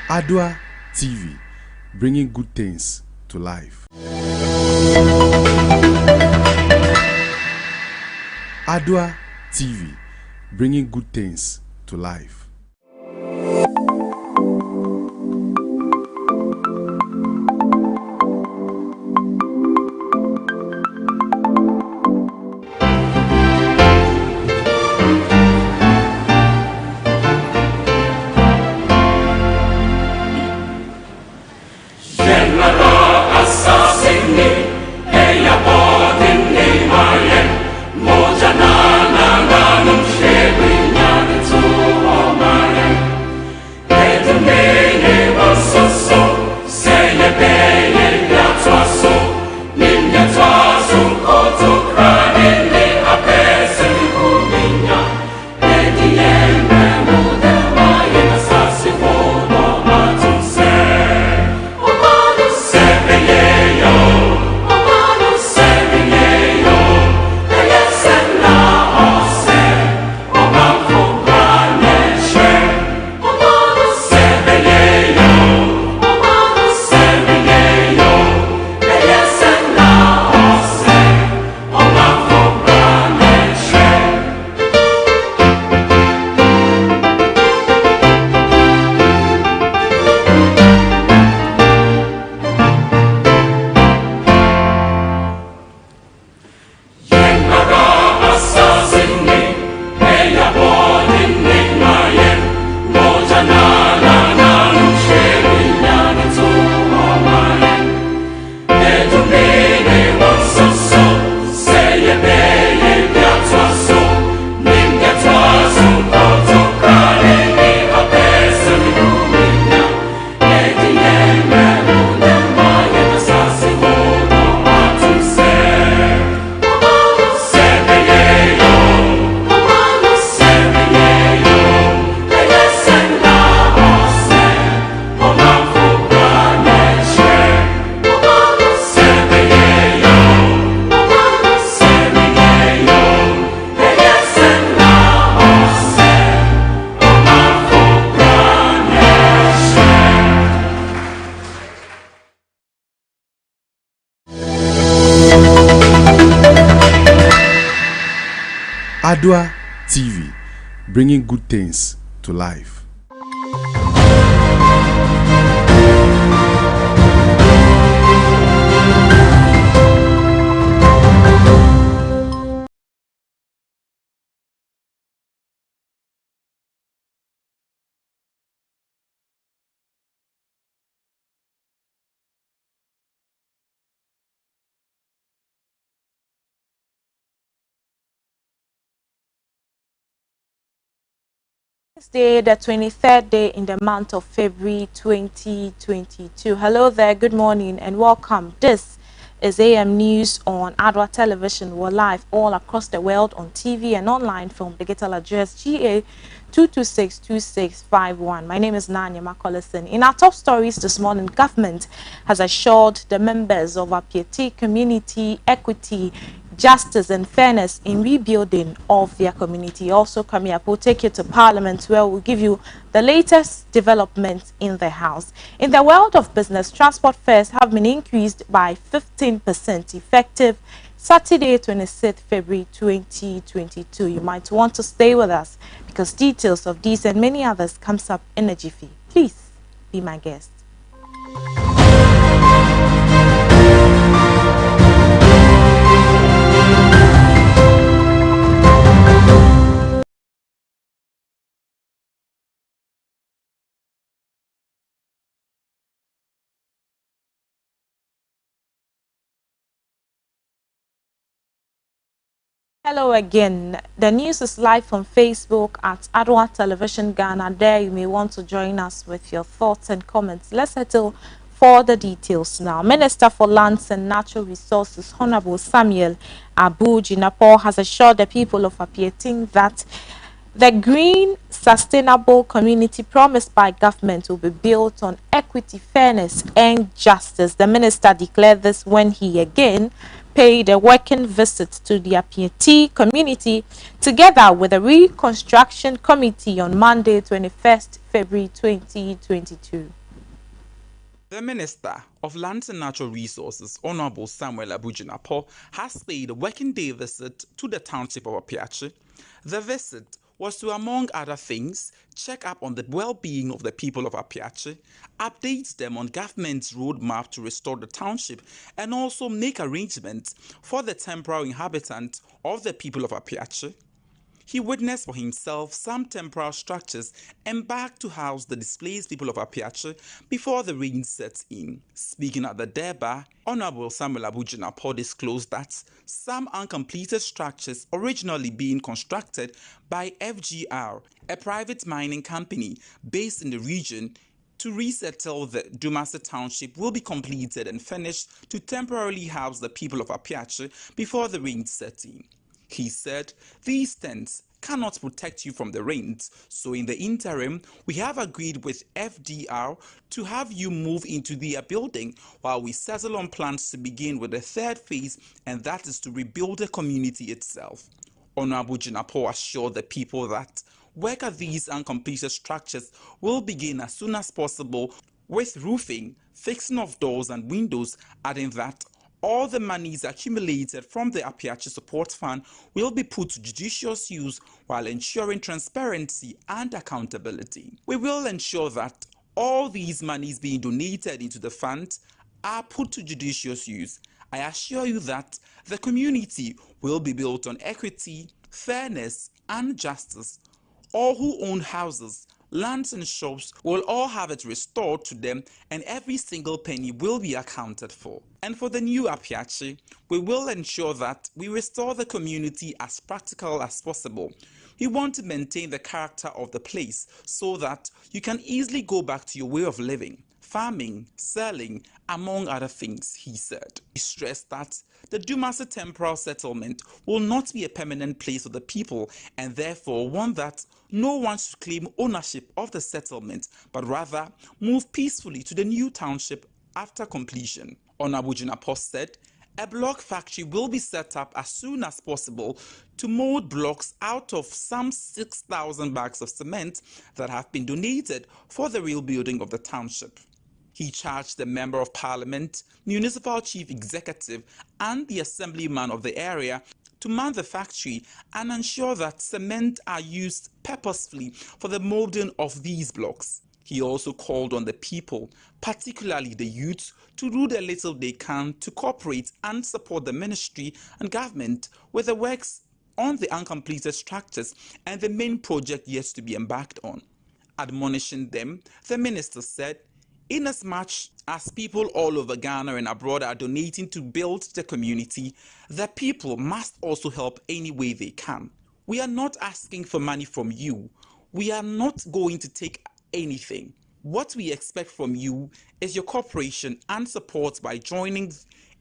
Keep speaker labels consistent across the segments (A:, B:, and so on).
A: Adua TV, bringing good things to life. Adua TV, bringing good things to life. Adua TV, bringing good things to life.
B: Day, the 23rd day in the month of February 2022. Hello there, good morning and welcome. This is AM News on Adwa Television. We're live all across the world on TV and online from the digital address GA 2262651. My name is Naa Anyema Collison. In our top stories this morning, government has assured the members of our PAT community equity, justice and fairness in rebuilding of their community. Also coming up, we'll take you to Parliament where we'll give you the latest developments in the House. In the world of business, transport fares have been increased by 15% effective Saturday, 26th February 2022. You might want to stay with us because details of these and many others comes up in a jiffy. Please be my guest. Hello again. The news is live on Facebook at Adwa Television Ghana. There you may want to join us with your thoughts and comments. Let's settle for the details now. Minister for Lands and Natural Resources, Honorable Samuel Abu Jinapor, has assured the people of Apieting that the green, sustainable community promised by government will be built on equity, fairness and justice. The minister declared this when he again paid a working visit to the Apieti community together with the Reconstruction Committee on Monday, 21st February 2022.
C: The Minister of Lands and Natural Resources, Honorable Samuel Abu-Jinapor, has paid a working day visit to the township of Apiachi. The visit was to, among other things, check up on the well-being of the people of Apiachi, update them on government's roadmap to restore the township, and also make arrangements for the temporary inhabitants of the people of Apiachi. He witnessed for himself some temporary structures embarked to house the displaced people of Apiachi before the rain set in. Speaking at the Deba, Honorable Samuel Abu-Jinapor disclosed that some uncompleted structures originally being constructed by FGR, a private mining company based in the region, to resettle the Dumasi township will be completed and finished to temporarily house the people of Apiachi before the rain set in. He said, these tents cannot protect you from the rains, so in the interim, we have agreed with FDR to have you move into their building while we settle on plans to begin with the third phase, and that is to rebuild the community itself. Honorable Jinapor assured the people that work at these uncompleted structures will begin as soon as possible with roofing, fixing of doors and windows, adding that all the monies accumulated from the Apiachi Support Fund will be put to judicious use while ensuring transparency and accountability. We will ensure that all these monies being donated into the fund are put to judicious use. I assure you that the community will be built on equity, fairness, and justice. All who own houses, lands and shops will all have it restored to them, and every single penny will be accounted for. And for the new Apiachi, we will ensure that we restore the community as practical as possible. We want to maintain the character of the place so that you can easily go back to your way of living, farming, selling, among other things, he said. He stressed that the Dumasi temporal settlement will not be a permanent place for the people, and therefore one that no one should claim ownership of the settlement, but rather move peacefully to the new township after completion. Honorable Jinapor said, a block factory will be set up as soon as possible to mold blocks out of some 6,000 bags of cement that have been donated for the rebuilding of the township. He charged the Member of Parliament, Municipal Chief Executive, and the Assemblyman of the area to man the factory and ensure that cement are used purposefully for the molding of these blocks. He also called on the people, particularly the youth, to do the little they can to cooperate and support the ministry and government with the works on the uncompleted structures and the main project yet to be embarked on. Admonishing them, the minister said, inasmuch as people all over Ghana and abroad are donating to build the community, the people must also help any way they can. We are not asking for money from you. We are not going to take anything. What we expect from you is your cooperation and support by joining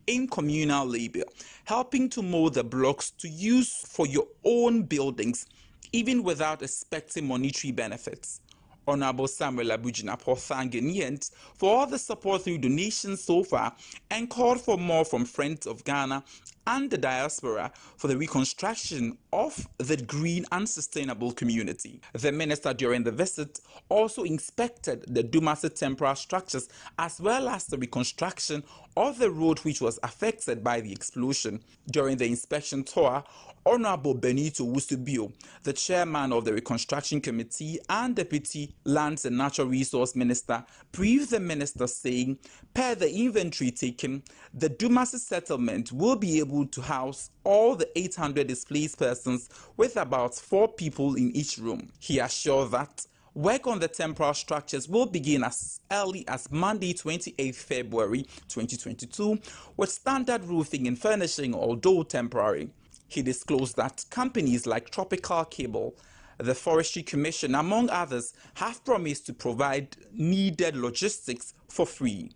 C: in communal labor, helping to mold the blocks to use for your own buildings, even without expecting monetary benefits. Honorable Samuel Abu-Jinapor thanked Ghanaians for all the support through donations so far and called for more from Friends of Ghana and the diaspora for the reconstruction of the green and sustainable community. The minister during the visit also inspected the Dumasi temporal structures as well as the reconstruction of the road which was affected by the explosion. During the inspection tour, Honorable Benito Wustubio, the chairman of the Reconstruction Committee and Deputy Lands and Natural Resource Minister, briefed the minister saying, per the inventory taken, the Dumasi settlement will be able to house all the 800 displaced persons with about 4 people in each room. He assured that work on the temporal structures will begin as early as Monday, 28 February 2022, with standard roofing and furnishing, although temporary. He disclosed that companies like Tropical Cable, the Forestry Commission, among others, have promised to provide needed logistics for free.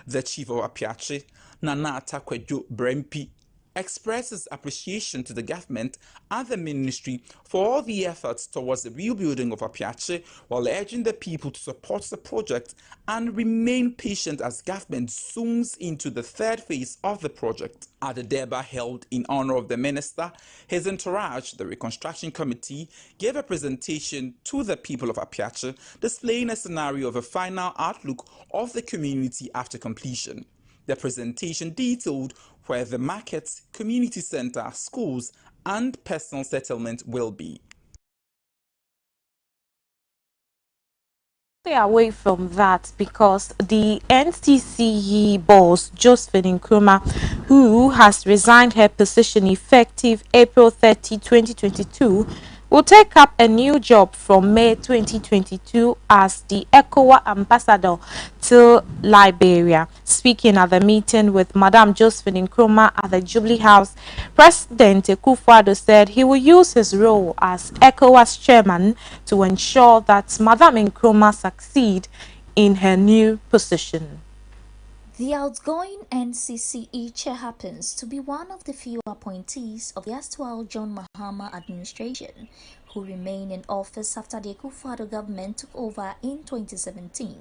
C: The chief of Apiachi, Nana Anyema Brempi, expresses appreciation to the government and the ministry for all the efforts towards the rebuilding of Apiache, while urging the people to support the project and remain patient as government zooms into the third phase of the project. At the Durbar held in honor of the minister, his entourage, the Reconstruction Committee, gave a presentation to the people of Apiache, displaying a scenario of a final outlook of the community after completion. The presentation detailed where the markets, community center, schools, and personal settlement will be.
B: Stay away from that because the NCCE boss, Josephine Nkrumah, who has resigned her position effective April 30, 2022, will take up a new job from May 2022 as the ECOWAS ambassador to Liberia. Speaking at the meeting with Madam Josephine Nkrumah at the Jubilee House, President Akufo-Addo said he will use his role as ECOWAS chairman to ensure that Madam Nkrumah succeed in her new position.
D: The outgoing NCCE chair happens to be one of the few appointees of the erstwhile John Mahama administration who remain in office after the Akufo-Addo government took over in 2017.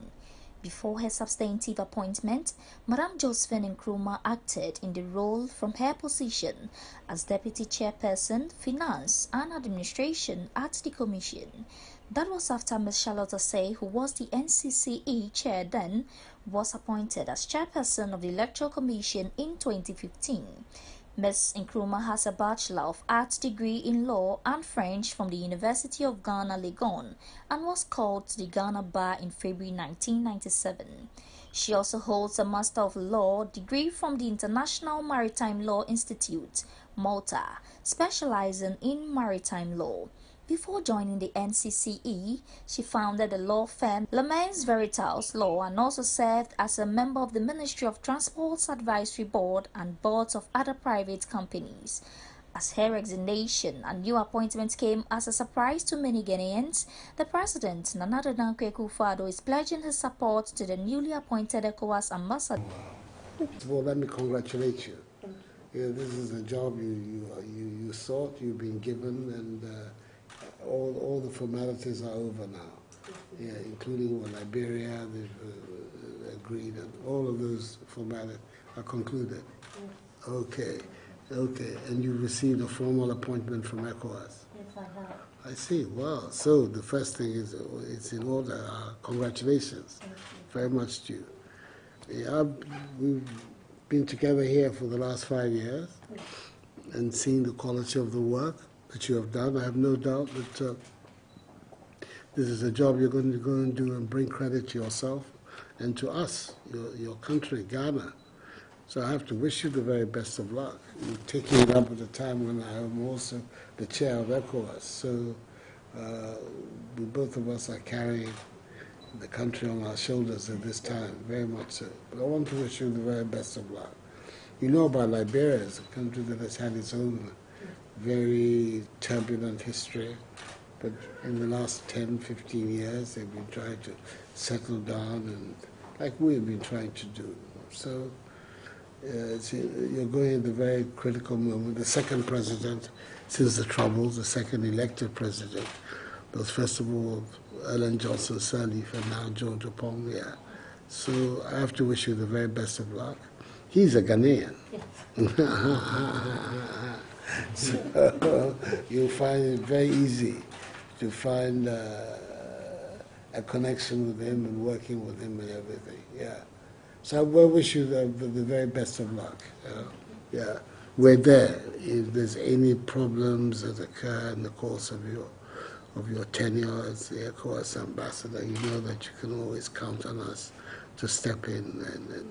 D: Before her substantive appointment, Madam Josephine Nkrumah acted in the role from her position as Deputy Chairperson, Finance and Administration at the Commission. That was after Ms. Charlotte Osei, who was the NCCE chair then, was appointed as chairperson of the Electoral Commission in 2015. Ms. Nkrumah has a Bachelor of Arts degree in Law and French from the University of Ghana, Legon, and was called to the Ghana Bar in February 1997. She also holds a Master of Law degree from the International Maritime Law Institute, Malta, specializing in maritime law. Before joining the NCCE, she founded the law firm Lamens Veritas Law and also served as a member of the Ministry of Transport's Advisory Board and boards of other private companies. As her resignation and new appointment came as a surprise to many Ghanaians, the President, Nana Akufo-Addo, is pledging his support to the newly appointed ECOWAS ambassador.
E: Well, let me congratulate you. This is a job you sought, you've been given, and all the formalities are over now, including Liberia, they've agreed, and all of those formalities are concluded. Okay, and you've received a formal appointment from ECOWAS?
F: Yes, I have.
E: I see, wow. So the first thing is it's in order. Congratulations. Very much to you. Yeah, we've been together here for the last 5 years and seen the quality of the work that you have done. I have no doubt that this is a job you're going to go and do and bring credit to yourself and to us, your country, Ghana. So I have to wish you the very best of luck. You're taking it up at a time when I am also the chair of ECOWAS. So both of us are carrying the country on our shoulders at this time, very much so. But I want to wish you the very best of luck. You know about Liberia, it's a country that has had its own very turbulent history, but in the last 10, 15 years, they've been trying to settle down, and like we've been trying to do. So you're going at the very critical moment. The second president since the Troubles, the second elected president, was first of all Ellen Johnson Sirleaf and now George Opong. So I have to wish you the very best of luck. He's a Ghanaian. Yes. So you'll find it very easy to find a connection with him and working with him and everything. Yeah. So I wish you the very best of luck. Yeah. We're there. If there's any problems that occur in the course of your tenure as the ECOWAS ambassador, you know that you can always count on us to step in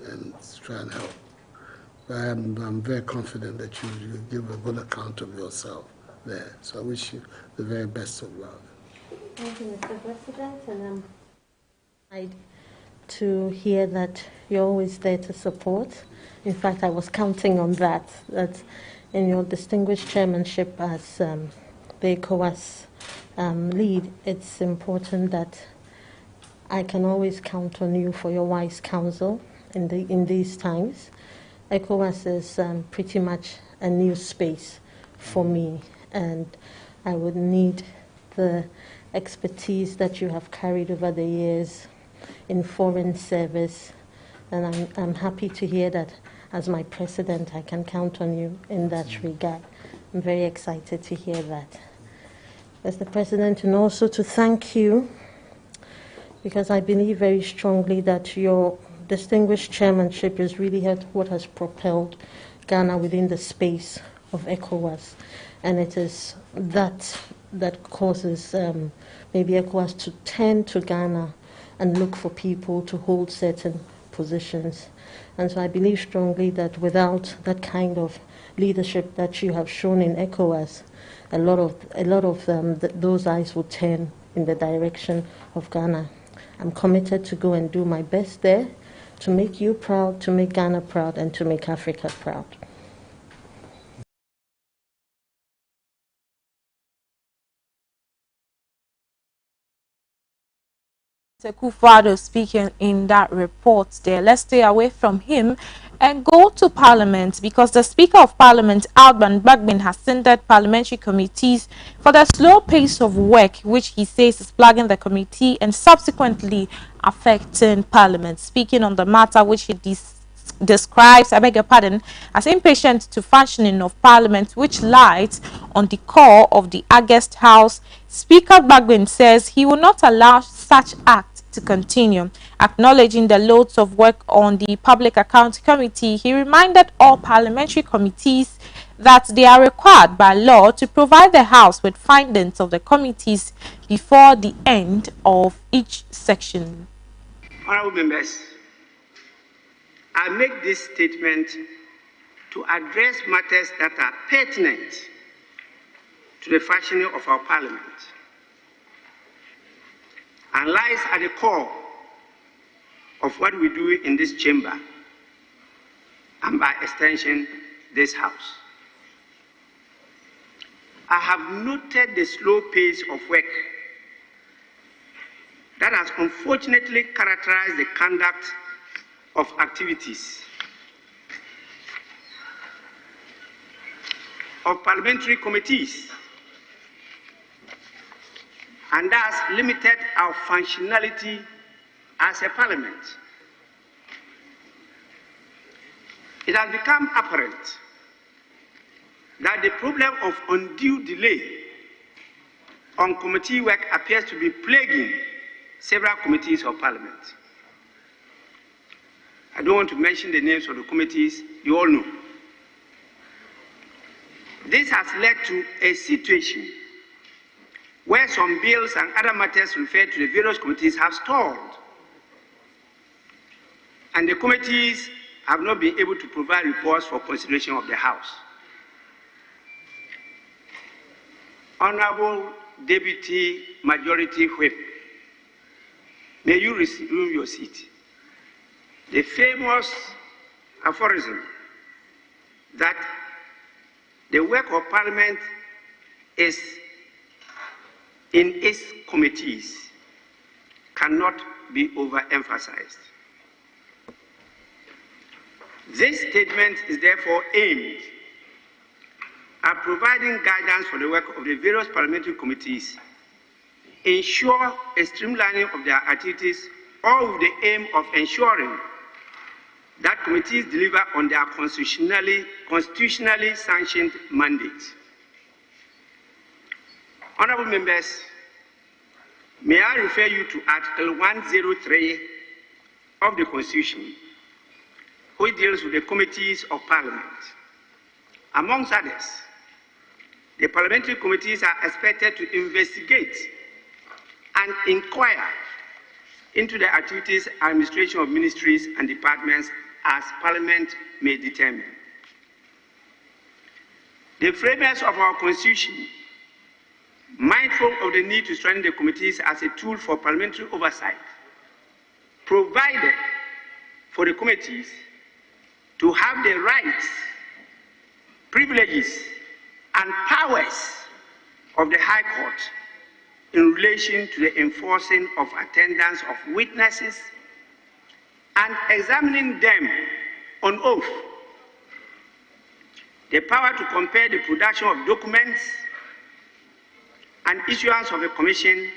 E: and try and help. I'm very confident that you give a good account of yourself there. So I wish you the very best of luck.
F: Thank you, Mr. President, and I'm to hear that you're always there to support. In fact, I was counting on that in your distinguished chairmanship as the ECOWAS lead, it's important that I can always count on you for your wise counsel in these times. ECOWAS is pretty much a new space for me, and I would need the expertise that you have carried over the years in foreign service, and I'm happy to hear that as my president I can count on you in that regard. I'm very excited to hear that. Mr. President, and also to thank you, because I believe very strongly that your distinguished chairmanship is really what has propelled Ghana within the space of ECOWAS, and it is that causes maybe ECOWAS to tend to Ghana and look for people to hold certain positions. And so I believe strongly that without that kind of leadership that you have shown in ECOWAS, a lot of those eyes will turn in the direction of Ghana. I'm committed to go and do my best there, to make you proud, to make Ghana proud, and to make Africa proud.
B: Akufo-Addo speaking in that report there. Let's stay away from him and go to Parliament, because the Speaker of Parliament, Alban Bagbin, has cited parliamentary committees for the slow pace of work, which he says is plaguing the committee and subsequently affecting Parliament. Speaking on the matter, which he describes, I beg your pardon, as impatient to functioning of Parliament, which lies on the core of the August House, Speaker Bagbin says he will not allow such act to continue. Acknowledging the loads of work on the Public Account Committee, he reminded all parliamentary committees that they are required by law to provide the House with findings of the committees before the end of each section.
G: Honourable members, I make this statement to address matters that are pertinent to the functioning of our Parliament and lies at the core of what we do in this chamber and by extension this House. I have noted the slow pace of work that has unfortunately characterized the conduct of activities of parliamentary committees, and thus limited our functionality as a parliament. It has become apparent that the problem of undue delay on committee work appears to be plaguing several committees of parliament. I don't want to mention the names of the committees, you all know. This has led to a situation where some bills and other matters referred to the various committees have stalled, and the committees have not been able to provide reports for consideration of the House. Honorable Deputy Majority Whip, may you resume your seat. The famous aphorism that the work of Parliament is in its committees cannot be overemphasized. This statement is therefore aimed at providing guidance for the work of the various parliamentary committees, ensure a streamlining of their activities, all with the aim of ensuring that committees deliver on their constitutionally sanctioned mandates. Honourable members, may I refer you to Article 103 of the Constitution, which deals with the committees of Parliament. Amongst others, the parliamentary committees are expected to investigate and inquire into the activities and administration of ministries and departments as Parliament may determine. The framers of our Constitution, mindful of the need to strengthen the committees as a tool for parliamentary oversight, provided for the committees to have the rights, privileges, and powers of the High Court in relation to the enforcing of attendance of witnesses and examining them on oath. the power to compare the production of documents and issuance of a commission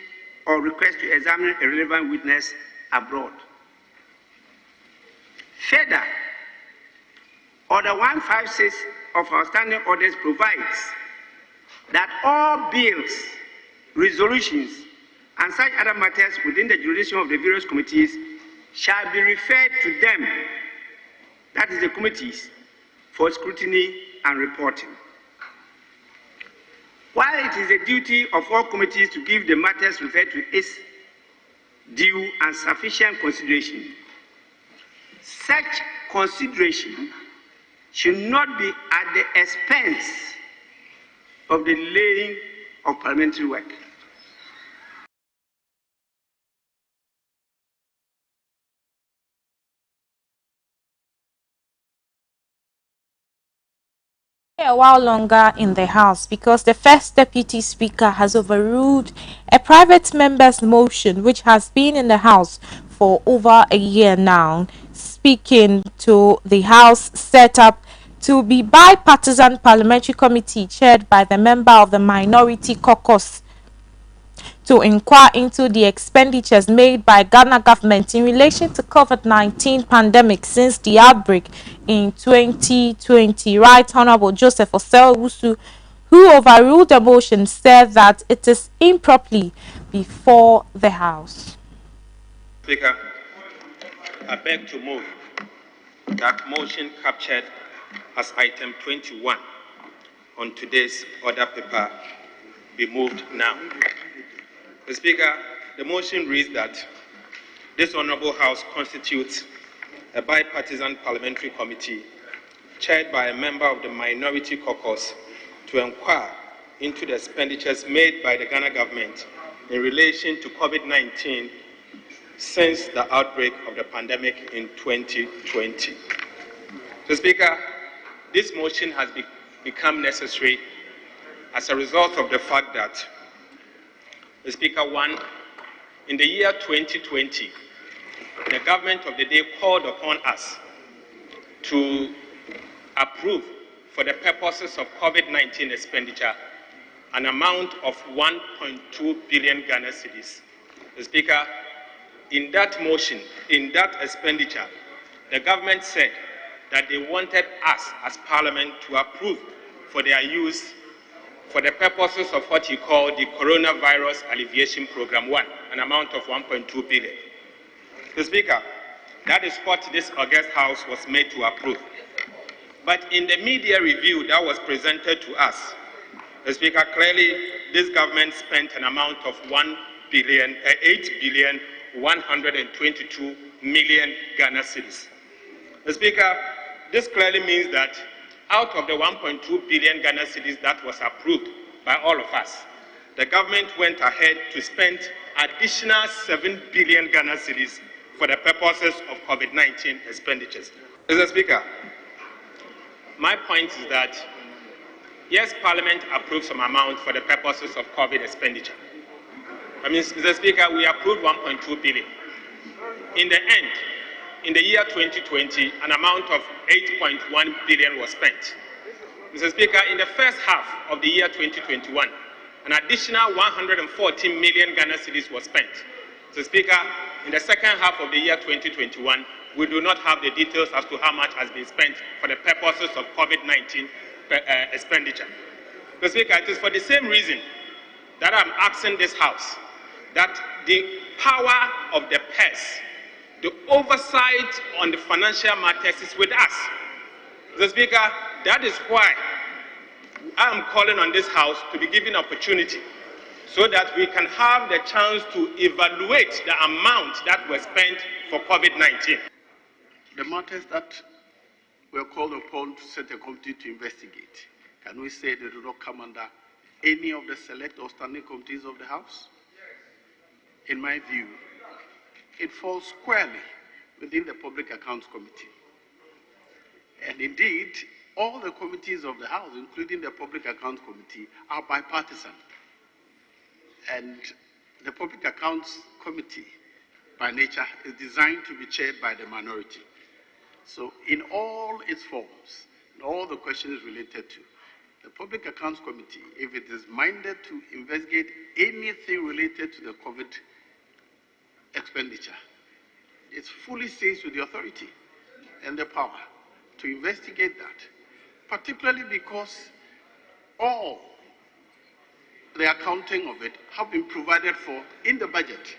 G: or request to examine a relevant witness abroad. Further, Order 156 of our standing orders provides that all bills, resolutions, and such other matters within the jurisdiction of the various committees shall be referred to them, that is the committees, for scrutiny and reporting. While it is the duty of all committees to give the matters referred to its due and sufficient consideration, such consideration should not be at the expense of the delaying of parliamentary work.
B: A while longer in the House because the first Deputy Speaker has overruled a private member's motion which has been in the House for over a year now, speaking to the House set up to be bipartisan parliamentary committee chaired by the member of the Minority Caucus to inquire into the expenditures made by Ghana government in relation to COVID-19 pandemic since the outbreak in 2020. Right Honorable Joseph Osei-Owusu, who overruled the motion, said that it is improperly before the House.
H: Speaker, I beg to move that motion captured as item 21 on today's order paper be moved now. Mr. Speaker, the motion reads that this Honourable House constitutes a bipartisan parliamentary committee chaired by a member of the Minority Caucus to inquire into the expenditures made by the Ghana government in relation to COVID-19 since the outbreak of the pandemic in 2020. Mr. Speaker, this motion has become necessary as a result of the fact that, Mr. Speaker, one, in the year 2020, the government of the day called upon us to approve for the purposes of COVID-19 expenditure an amount of 1.2 billion Ghana cedis. Mr. Speaker, in that motion, in that expenditure, the government said that they wanted us as Parliament to approve for their use for the purposes of what he called the Coronavirus Alleviation Program 1, an amount of 1.2 billion. Mr. Speaker, that is what this August House was made to approve. But in the media review that was presented to us, Mr. Speaker, clearly this government spent an amount of 8,122 million Ghana cedis. Mr. Speaker, this clearly means that out of the 1.2 billion Ghana cedis that was approved by all of us, the government went ahead to spend additional 7 billion Ghana cedis for the purposes of COVID-19 expenditures. Mr. Speaker, my point is that, yes, Parliament approved some amount for the purposes of COVID expenditure. I mean, Mr. Speaker, we approved 1.2 billion. In the end, in the year 2020, an amount of 8.1 billion was spent. Mr. Speaker, in the first half of the year 2021, an additional 114 million Ghana cedis was spent. Mr. Speaker, in the second half of the year 2021, we do not have the details as to how much has been spent for the purposes of COVID-19 expenditure. Mr. Speaker, it is for the same reason that I'm asking this House that the power of the purse, the oversight on the financial matters is with us. Mr. Speaker, that is why I am calling on this House to be given opportunity so that we can have the chance to evaluate the amount that was spent for COVID-19.
I: The matters that we are called upon to set a committee to investigate, can we say they do not come under any of the select or standing committees of the House? In my view, it falls squarely within the Public Accounts Committee. And indeed, all the committees of the House, including the Public Accounts Committee, are bipartisan. And the Public Accounts Committee, by nature, is designed to be chaired by the minority. So in all its forms, and all the questions related to. The Public Accounts Committee, if it is minded to investigate anything related to the COVID expenditure, it fully stays with the authority and the power to investigate that, particularly because all the accounting of it have been provided for in the budget,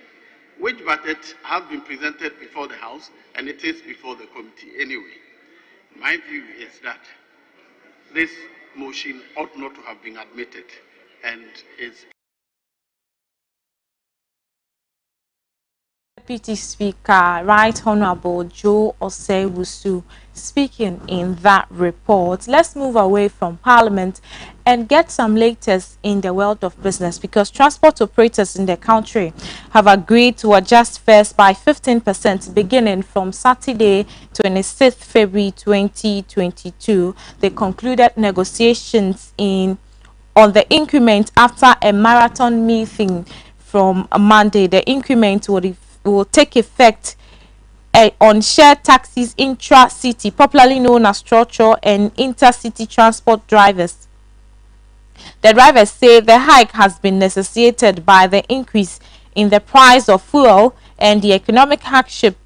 I: which budget have been presented before the House, and it is before the committee anyway. My view is that this motion ought not to have been admitted, and is
B: Deputy Speaker, Right Honorable Joe Osei-Wusu, speaking in that report. Let's move away from Parliament and get some latest in the world of business, because transport operators in the country have agreed to adjust fares by 15% beginning from Saturday, 26th February 2022. They concluded negotiations on the increment after a marathon meeting from Monday. The increment will take effect on shared taxis intra-city, popularly known as trotro, and intercity transport drivers. The drivers say the hike has been necessitated by the increase in the price of fuel and the economic hardship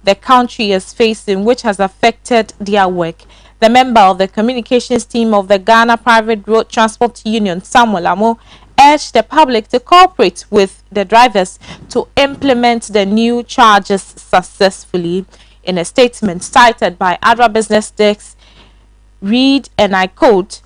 B: the country is facing, which has affected their work. The member of the communications team of the Ghana Private Road Transport Union, Samuel Amo, urged the public to cooperate with the drivers to implement the new charges successfully. In a statement cited by Adra Business Desk, read, and I quote,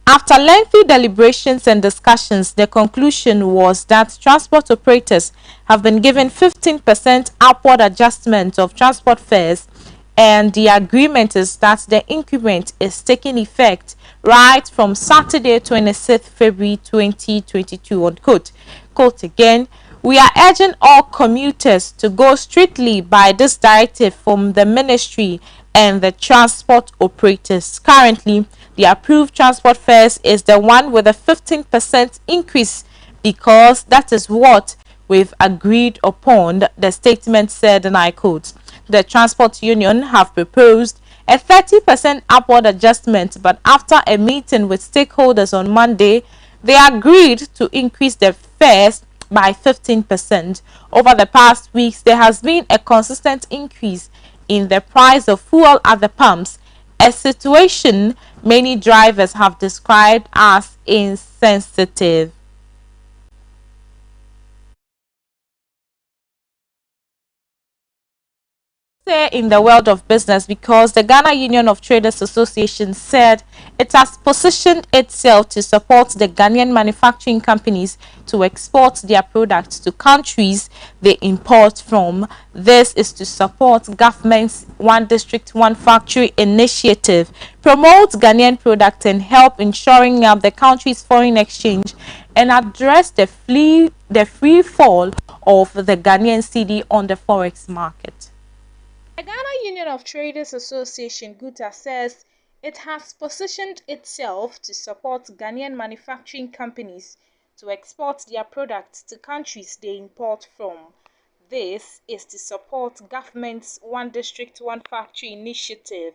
B: "After lengthy deliberations and discussions, the conclusion was that transport operators have been given 15% upward adjustment of transport fares, and the agreement is that the increment is taking effect right from Saturday, 26th February 2022, unquote. Quote again, "We are urging all commuters to go strictly by this directive from the ministry and the transport operators. Currently, the approved transport fares is the one with a 15% increase because that is what we've agreed upon," the statement said, and I quote. The transport union have proposed a 30% upward adjustment, but after a meeting with stakeholders on Monday, they agreed to increase the fares by 15%. Over the past weeks, there has been a consistent increase in the price of fuel at the pumps, a situation many drivers have described as insensitive. In the world of business, because the Ghana Union of Traders Association said it has positioned itself to support the Ghanaian manufacturing companies to export their products to countries they import from. This is to support government's One District, One Factory initiative, promote Ghanaian products, and help in shoring up the country's foreign exchange and address the free fall of the Ghanaian cedi on the forex market. The Ghana Union of Traders Association (GUTA) says it has positioned itself to support Ghanaian manufacturing companies to export their products to countries they import from. This is to support government's One District, One Factory initiative,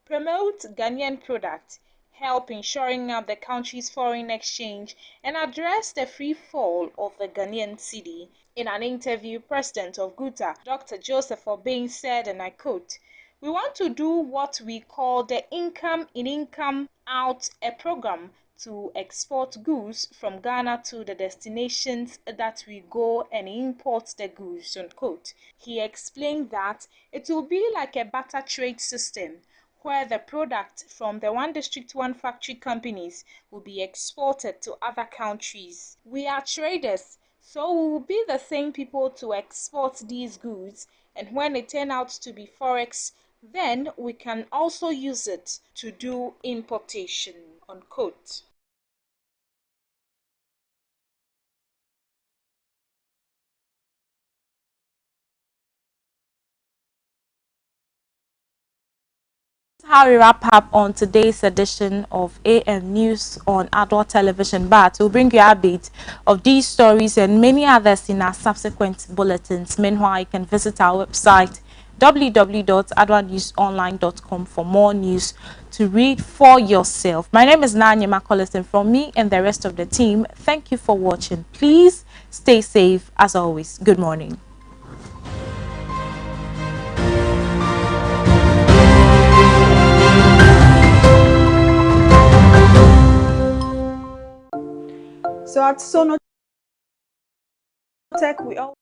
B: promote Ghanaian products, help in shoring up the country's foreign exchange, and address the free fall of the Ghanaian cedi. In an interview, President of GUTA, Dr. Joseph Obeng, said, and I quote, "We want to do what we call the Income in, Income Out, a program to export goods from Ghana to the destinations that we go and import the goods," unquote. He explained that it will be like a barter trade system, where the product from the One District, One Factory companies will be exported to other countries. "We are traders, so we will be the same people to export these goods, and when it turns out to be forex, then we can also use it to do importation," unquote. How we wrap up on today's edition of AM News on Adult Television, but we'll bring you updates of these stories and many others in our subsequent bulletins. Meanwhile, you can visit our website www.adwanewsonline.com for more news to read for yourself. My name is Naa Anyema Collison. From me and the rest of the team, thank you for watching. Please stay safe as always. Good morning.
J: So at Sonotech, we all